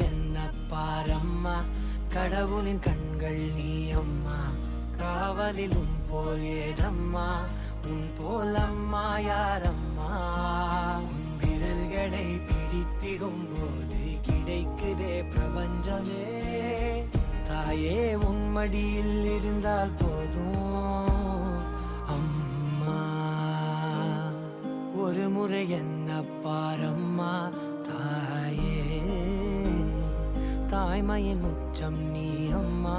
என்ன பாரம்மா, கடவுளின் கண்கள் நீ அம்மா, காவலில் உன் போல் ஏதம்மா, உன் போல் அம்மா யாரம்மா. உன் விரல்களை பிடித்திடும் போது கிடைக்குதே பிரபஞ்சமே, தாயே உன் மடியில் இருந்தால் போதும் அம்மா. ஒரு முறை என்ன பாரம்மா தாயே, தாய்மையின் உச்சம் நீ அம்மா,